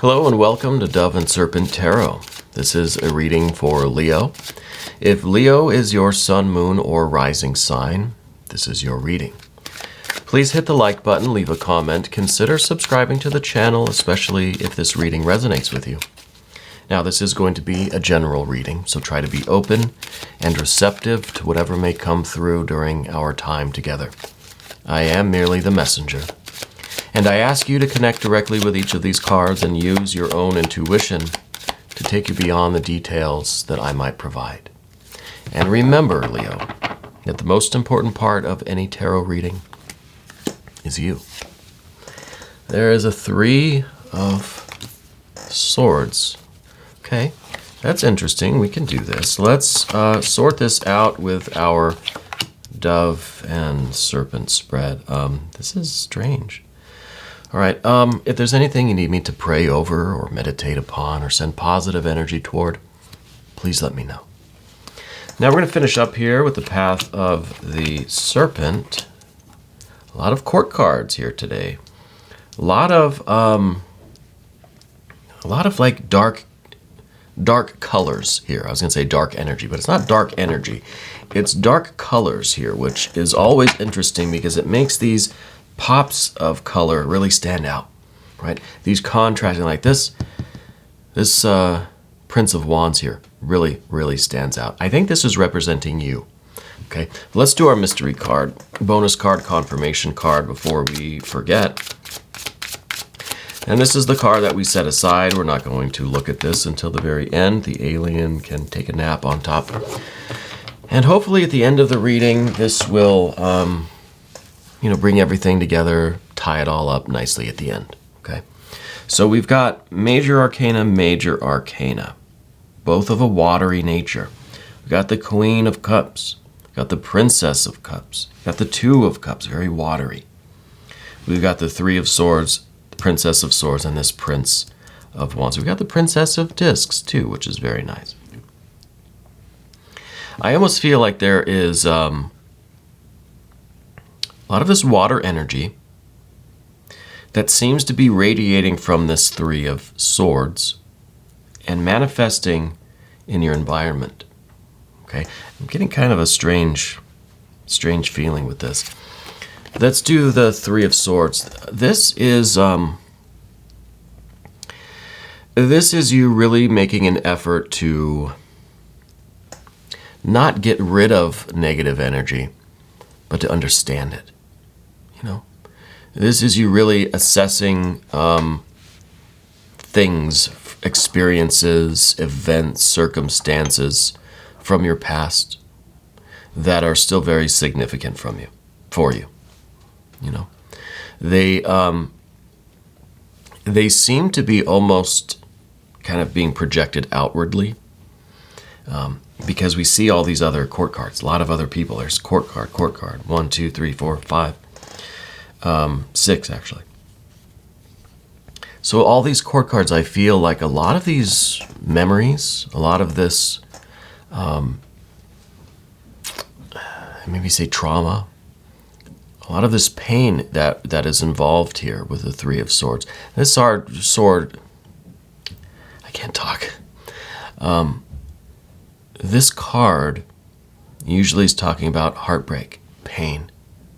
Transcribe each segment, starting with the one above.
Hello and welcome to Dove and Serpent Tarot. This is a reading for Leo. If Leo is your sun, moon, or rising sign, this is your reading. Please hit the like button, leave a comment, consider subscribing to the channel, especially if this reading resonates with you. Now, this is going to be a general reading, so try to be open and receptive to whatever may come through during our time together. I am merely the messenger. And I ask you to connect directly with each of these cards and use your own intuition to take you beyond the details that I might provide. And remember, Leo, that the most important part of any tarot reading is you. There is a 3 of Swords. Okay, that's interesting. We can do this. Let's sort this out with our Dove and Serpent spread. This is strange. All right, if there's anything you need me to pray over or meditate upon or send positive energy toward, please let me know. Now we're going to finish up here with the Path of the Serpent. A lot of court cards here today. A lot of like dark colors here. I was going to say dark energy, but it's not dark energy. It's dark colors here, which is always interesting because it makes these pops of color really stand out, right? These contrasting like this Prince of Wands here really stands out. I think this is representing you. Okay, let's do our mystery card, bonus card, confirmation card before we forget. And this is the card that we set aside. We're not going to look at this until the very end. The alien can take a nap on top. And hopefully at the end of the reading, this will bring everything together, tie it all up nicely at the end, okay? So we've got major arcana, both of a watery nature. We've got the Queen of Cups, we've got the Princess of Cups, we've got the 2 of Cups, very watery. We've got the 3 of Swords, the Princess of Swords, and this Prince of Wands. We've got the Princess of Discs, too, which is very nice. I almost feel like there is a lot of this water energy that seems to be radiating from this 3 of Swords and manifesting in your environment. Okay, I'm getting kind of a strange feeling with this. Let's do the 3 of Swords. This is you really making an effort to not get rid of negative energy, but to understand it. This is you really assessing things, experiences, events, circumstances from your past that are still very significant for you. They seem to be almost kind of being projected outwardly, because we see all these other court cards, a lot of other people. There's court card, 1, 2, 3, 4, 5. 6 actually. So all these court cards, I feel like a lot of these memories, a lot of this, maybe say trauma, a lot of this pain that is involved here with the 3 of Swords. This sword, I can't talk. This card usually is talking about heartbreak, pain,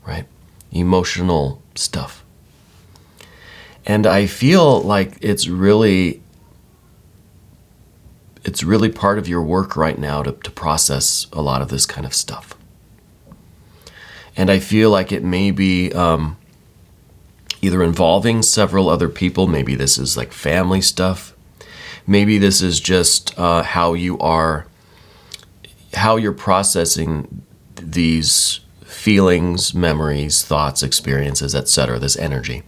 right? Emotional stuff. And I feel like it's really part of your work right now to process a lot of this kind of stuff. And I feel like it may be either involving several other people. Maybe this is like family stuff. Maybe this is just how you're processing these feelings, memories, thoughts, experiences, etc., this energy.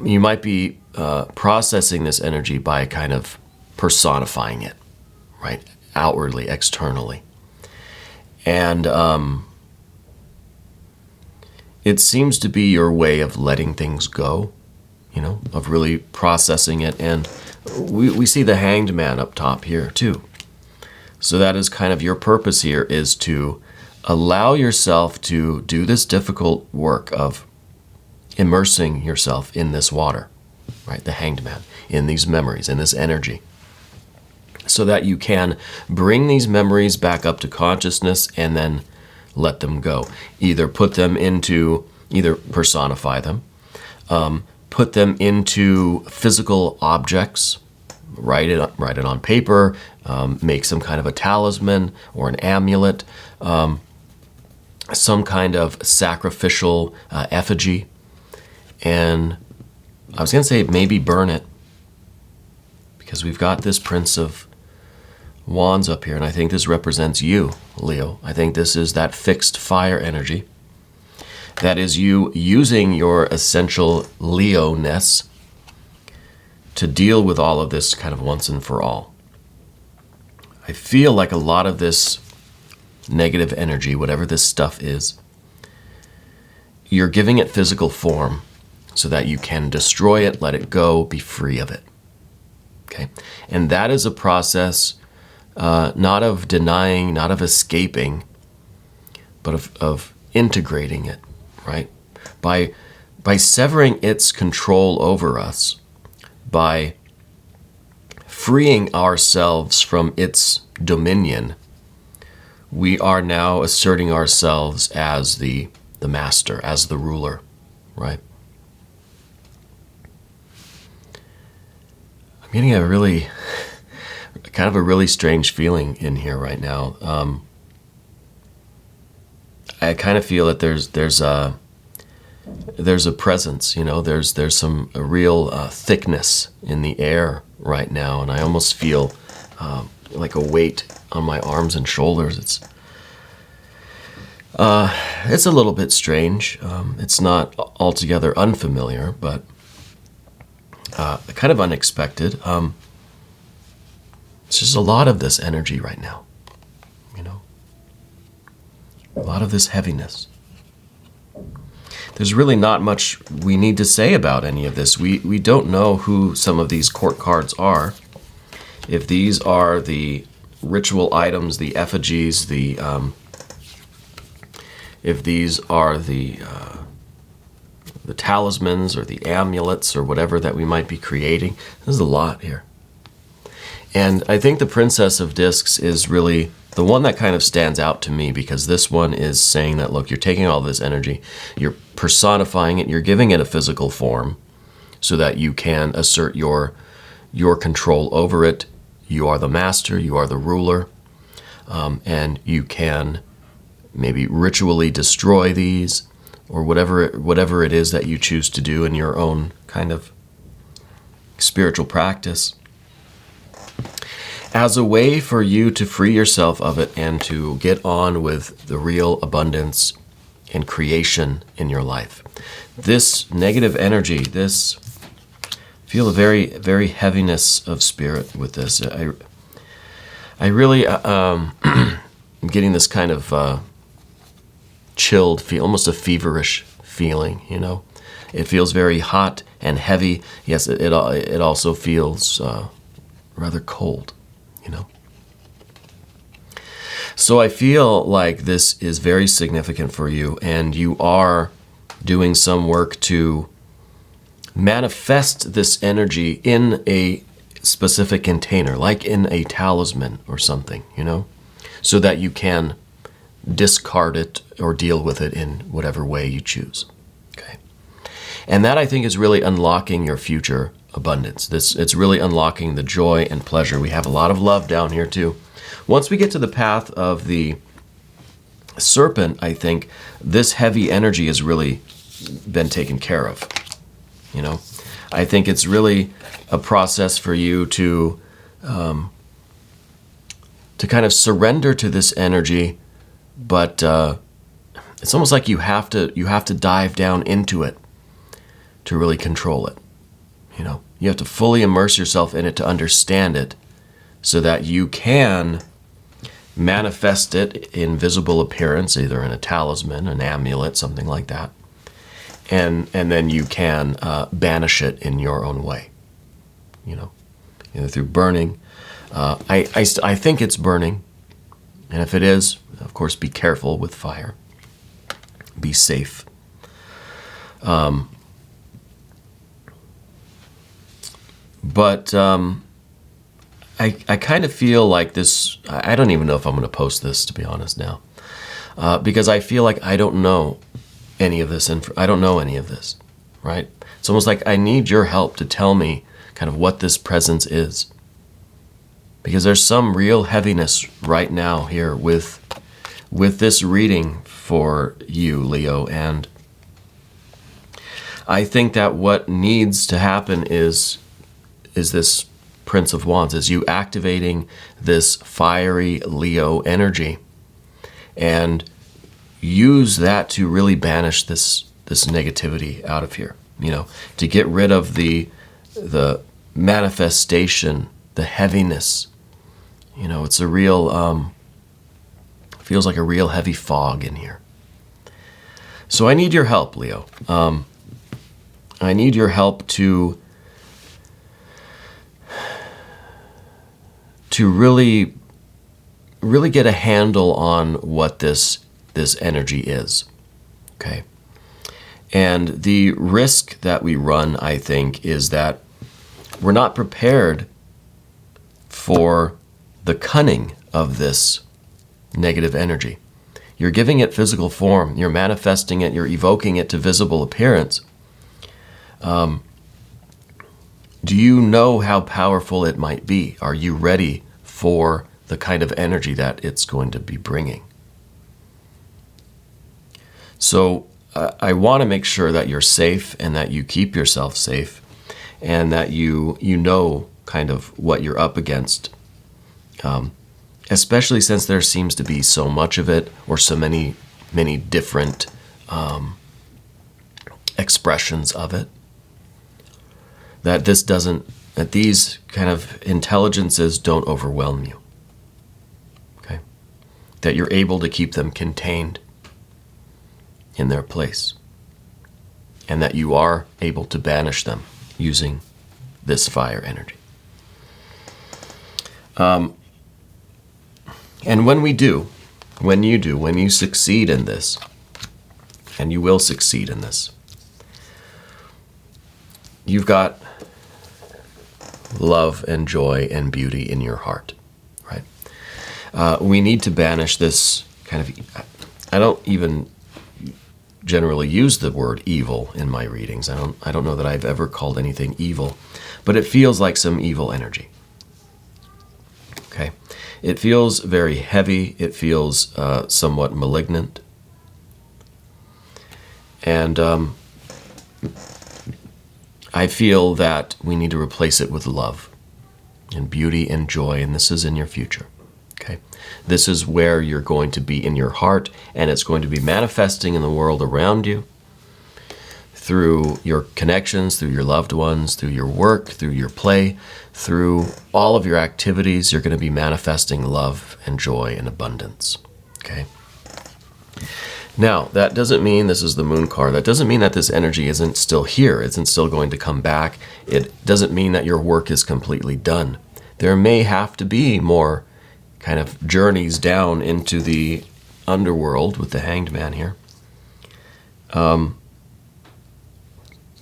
You might be processing this energy by kind of personifying it, right? Outwardly, externally. And it seems to be your way of letting things go, of really processing it. And we see the Hanged Man up top here, too. So that is kind of your purpose here, is to allow yourself to do this difficult work of immersing yourself in this water. right? The Hanged Man, in these memories, in this energy, so that you can bring these memories back up to consciousness and then let them go. Either personify them, put them into physical objects, write it on paper, make some kind of a talisman or an amulet, some kind of sacrificial effigy, and I was going to say maybe burn it, because we've got this Prince of Wands up here, and I think this represents you, Leo. I think this is that fixed fire energy. That is you using your essential Leo-ness to deal with all of this kind of once and for all. I feel like a lot of this negative energy, whatever this stuff is, you're giving it physical form so that you can destroy it, let it go, be free of it. Okay? And that is a process not of denying, not of escaping, but of integrating it, right? By severing its control over us, by freeing ourselves from its dominion, we are now asserting ourselves as the master, as the ruler, right? I'm getting a really strange feeling in here right now. I kind of feel that there's a presence, there's some real thickness in the air right now, and I almost feel like a weight on my arms and shoulders. It's a little bit strange. It's not altogether unfamiliar, but kind of unexpected. It's just a lot of this energy right now, a lot of this heaviness. There's really not much we need to say about any of this. We don't know who some of these court cards are. If these are the ritual items, the effigies, if these are the talismans or the amulets or whatever that we might be creating, there's a lot here. And I think the Princess of Discs is really the one that kind of stands out to me, because this one is saying that, look, you're taking all this energy, you're personifying it, you're giving it a physical form so that you can assert your control over it. You are the master, you are the ruler, and you can maybe ritually destroy these, or whatever it is that you choose to do in your own kind of spiritual practice, as a way for you to free yourself of it and to get on with the real abundance and creation in your life. This negative energy, feel a very, very heaviness of spirit with this. I really am getting this kind of chilled feel, almost a feverish feeling, It feels very hot and heavy. Yes, it also feels rather cold, So I feel like this is very significant for you, and you are doing some work to manifest this energy in a specific container, like in a talisman or something, so that you can discard it or deal with it in whatever way you choose. Okay. And that, I think, is really unlocking your future abundance. It's really unlocking the joy and pleasure. We have a lot of love down here too. Once we get to the path of the serpent, I think this heavy energy has really been taken care of. I think it's really a process for you to kind of surrender to this energy, but it's almost like you have to dive down into it to really control it. You have to fully immerse yourself in it to understand it, so that you can manifest it in visible appearance, either in a talisman, an amulet, something like that, and then you can banish it in your own way, either through burning. I think it's burning, and if it is, of course, be careful with fire. Be safe. But I kind of feel like this, I don't even know if I'm going to post this, to be honest now, because I feel like I don't know any of this, I don't know any of this, right? It's almost like I need your help to tell me kind of what this presence is. Because there's some real heaviness right now here with this reading for you, Leo, and I think that what needs to happen is this Prince of Wands, is you activating this fiery Leo energy and use that to really banish this negativity out of here, to get rid of the manifestation, the heaviness. It's a real, feels like a real heavy fog in here. So I need your help, Leo. I need your help to really get a handle on what this energy is, okay? And the risk that we run, I think, is that we're not prepared for the cunning of this negative energy. You're giving it physical form, you're manifesting it, you're evoking it to visible appearance. Do you know how powerful it might be? Are you ready for the kind of energy that it's going to be bringing? So I want to make sure that you're safe and that you keep yourself safe and that you know kind of what you're up against, especially since there seems to be so much of it, or so many different expressions of it, that these kind of intelligences don't overwhelm you, okay? That you're able to keep them contained in their place, and that you are able to banish them using this fire energy. And when you succeed in this, and you will succeed in this, you've got love and joy and beauty in your heart, right? We need to banish this kind of, I don't even generally use the word evil in my readings. I don't know that I've ever called anything evil, but it feels like some evil energy. Okay? It feels very heavy. It feels somewhat malignant. And I feel that we need to replace it with love and beauty and joy, and this is in your future. Okay? This is where you're going to be in your heart, and it's going to be manifesting in the world around you through your connections, through your loved ones, through your work, through your play, through all of your activities. You're going to be manifesting love and joy and abundance. Okay? Now, that doesn't mean, this is the Moon card, that doesn't mean that this energy isn't still here, isn't still going to come back. It doesn't mean that your work is completely done. There may have to be more kind of journeys down into the underworld with the Hanged Man here.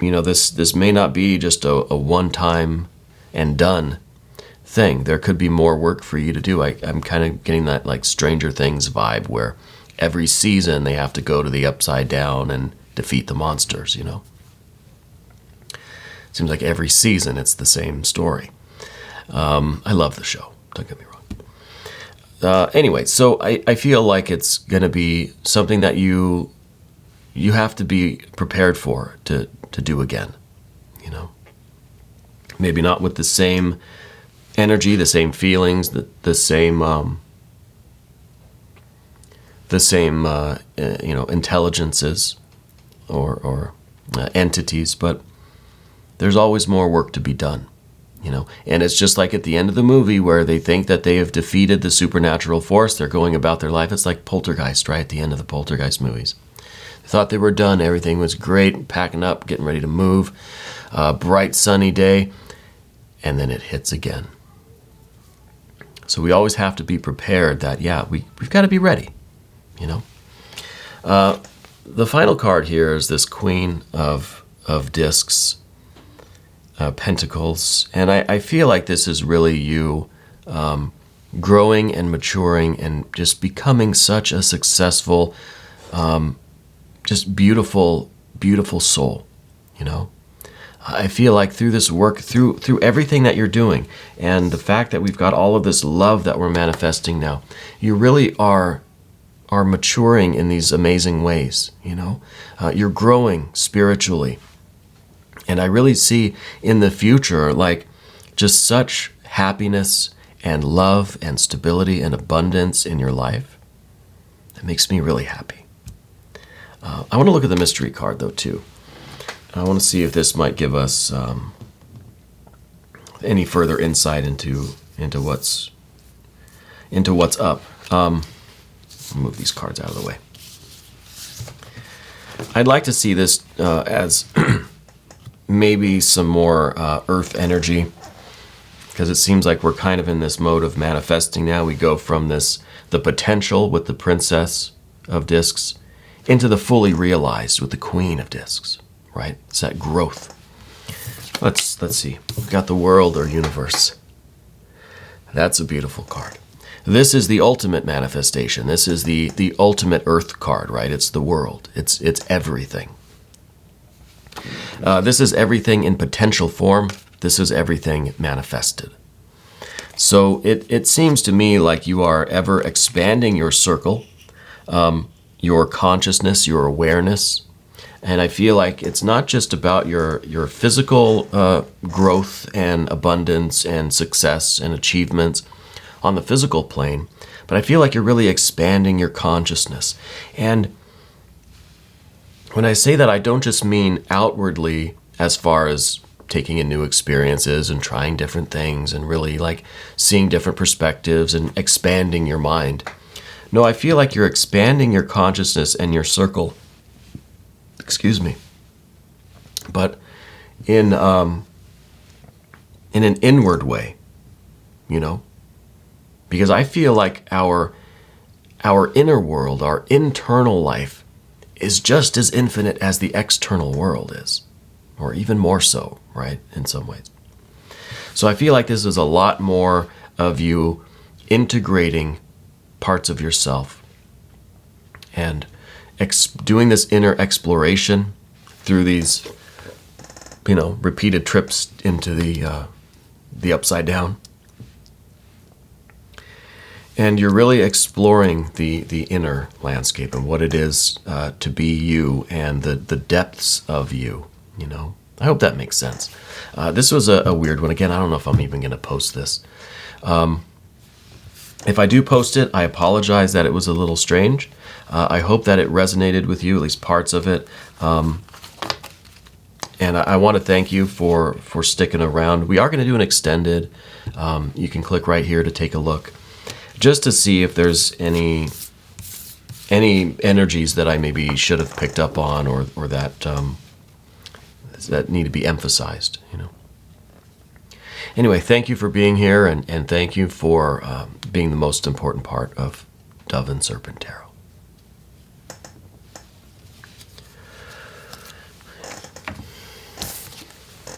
This may not be just a one-time and done thing. There could be more work for you to do. I'm kind of getting that like Stranger Things vibe where every season they have to go to the Upside Down and defeat the monsters, Seems like every season it's the same story. I love the show, don't get me wrong. Anyway, so I feel like it's going to be something that you have to be prepared for to do again, Maybe not with the same energy, the same feelings, the same intelligences or entities, but there's always more work to be done, And it's just like at the end of the movie where they think that they have defeated the supernatural force. They're going about their life. It's like Poltergeist, right? At the end of the Poltergeist movies. They thought they were done. Everything was great, packing up, getting ready to move. Bright, sunny day. And then it hits again. So we always have to be prepared that, we've got to be ready. The final card here is this Queen of Discs. Pentacles. And I feel like this is really you growing and maturing and just becoming such a successful, just beautiful, beautiful soul, you know? I feel like through this work, through everything that you're doing, and the fact that we've got all of this love that we're manifesting now, you really are maturing in these amazing ways, you know? You're growing spiritually. And I really see in the future, like, just such happiness and love and stability and abundance in your life. That makes me really happy. I want to look at the mystery card, though, too. I want to see if this might give us any further insight into what's up. I'll move these cards out of the way. I'd like to see this as maybe some more earth energy, because it seems like we're kind of in this mode of manifesting now. We go from the potential with the Princess of Discs into the fully realized with the Queen of Discs, right? It's that growth. Let's see. We've got the world or universe. That's a beautiful card. This is the ultimate manifestation. This is the ultimate earth card, right? It's the world. It's everything. This is everything in potential form. This is everything manifested. So it seems to me like you are ever expanding your circle, your consciousness, your awareness. And I feel like it's not just about your physical growth and abundance and success and achievements on the physical plane, but I feel like you're really expanding your consciousness. And when I say that, I don't just mean outwardly as far as taking in new experiences and trying different things and really like seeing different perspectives and expanding your mind. No, I feel like you're expanding your consciousness and your circle. Excuse me. But in an inward way, you know? Because I feel like our inner world, our internal life, is just as infinite as the external world is, or even more so, right, in some ways. So I feel like this is a lot more of you integrating parts of yourself and doing this inner exploration through these, you know, repeated trips into the upside down. And you're really exploring the inner landscape and what it is to be you and the depths of you, you know. I hope that makes sense. This was a weird one. Again, I don't know if I'm even going to post this. If I do post it, I apologize that it was a little strange. I hope that it resonated with you, at least parts of it. And I want to thank you for sticking around. We are going to do an extended. You can click right here to take a look, just to see if there's any energies that I maybe should have picked up on or that need to be emphasized, you know. Anyway, thank you for being here, and thank you for being the most important part of Dove and Serpent Tarot.